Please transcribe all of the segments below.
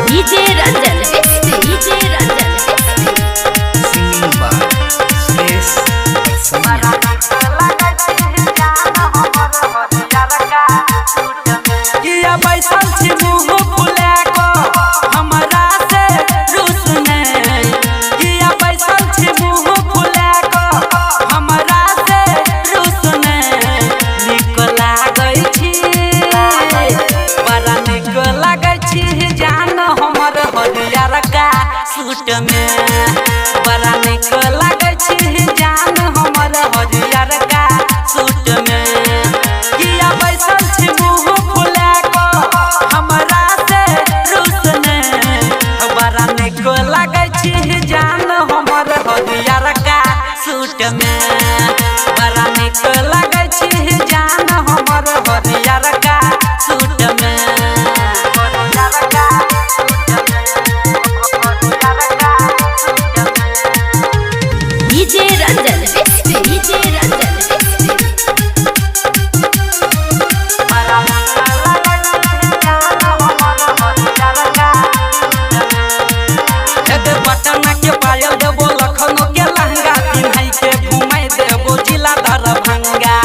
DJ Ranjan DJ Ranjan singing by Shreyas समया किया बैसल छी मुंह फुला को हमरा से रुसने किया बैसल छी मुंह फुला को हमरा से रुसने निक लागै छी बड़ा निक लागै छी जान हमर हरियर का सूट में बड़ा निक लागै छी जान हमर हरियर का सूट में किया बैसल छी मुंह फुला को हमरा से रुसने बड़ा निक लागै छी जान हमर हरियर का सूट में बड़ा निक लागै छी जान हमर हरियर का सूट में डीजे रंजन डीजे रंजन पटना के पायल देबो लखनऊ के लहंगा पिन्हाई के घुमाई देबो जिला दरभंगा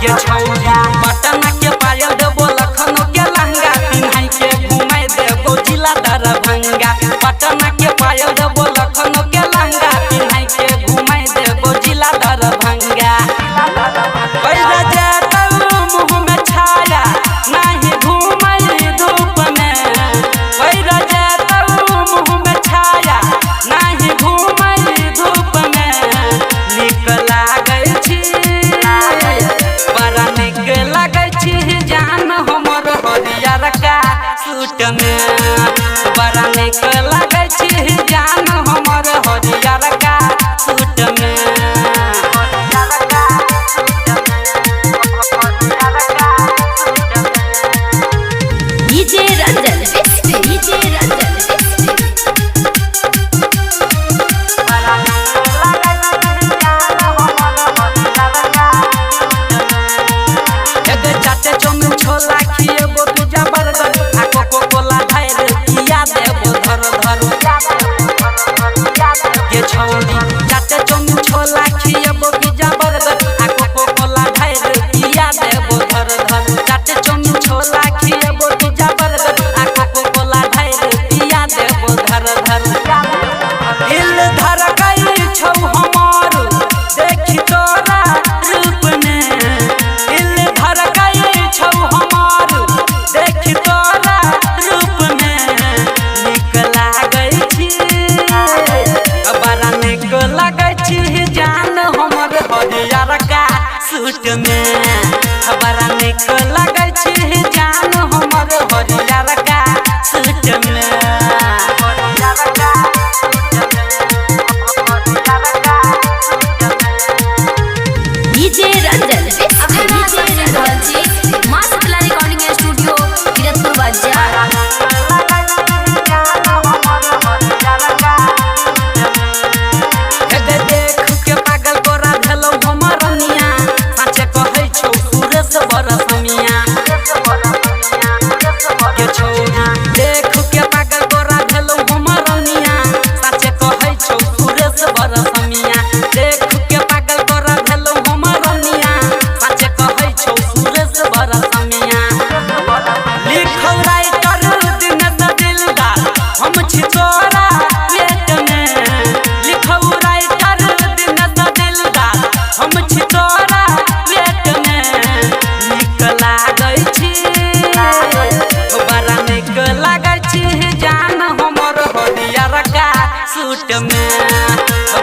के छौरी पटना के पायल देबो लखनऊ के लहंगा पिन्हाई के घुमाई देबो जिला दरभंगा पटना के पायल देबो लखनऊ के लहंगा पिन्हाई के घुमाई देबो जिला दरभंगा पैरा जाता मुंह में छाया नहीं घुमाई धूप में पैरा जाता मुंह में छाया नहीं घुमाई धूप में निक लागै छी बड़ा निक लागै छी जान हमर हरियर का सूट में बड़ा निक लागै छी जान हमर हरियर का सूट में डीजे रंजन डीजे रंजन चाटे चौमिन छोला खिएबो पिज्जा बर्गर आ कोको कोला ढार किया देबो धर धर के छौरी चाटे चौमिन छोला खिएबो पिज्जा बर्गर आ कोको कोला ढार किया देबो धर धर चाटे चौमिन छोला खिएबो पिज्जा बर्गर आ कोको कोला ढार किया देबो धर धर दिल धर गई छौ हमर देखी तोरा रूप में दिल धर गई छौ हमर देखी तोरा रूप में निक लागै छी बड़ा निक लागै छी जान हमर हरियर का सूट में बड़ा निक लागै छी जान हमर हरियर का सूट में डीजे रंजन डीजे रंजन मां शीतला रिकॉर्डिंग स्टूडियो किरतपुर बाजार देख के पागल तोरा भेलौ हमर रनिया साचे कहै छौ सूरज बरसमिया के छौरी देख के पागल तोरा भेलौ हमर रनिया साचे कहै छौ सूरज बरसमिया देख के पागल तोरा भेलौ हमर रनिया साचे कहै छौ सूरज बरसमिया लिखौ राइटर दिनेश दिलदार हम छी तोरा पेट में लिखौ राइटर दिनेश दिलदार हम छी तोरा पेट में निक लागै छी बड़ा निक लागै छी जान हमर हरियर का सूट में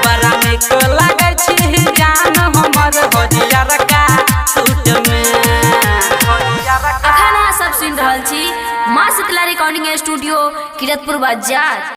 बड़ा निक लागै छी जान हमर हरियर का सूट में अखन अहाँ सब सुनि रहल छी मां शीतला रिकॉर्डिंग स्टूडियो किरतपुर बाजार।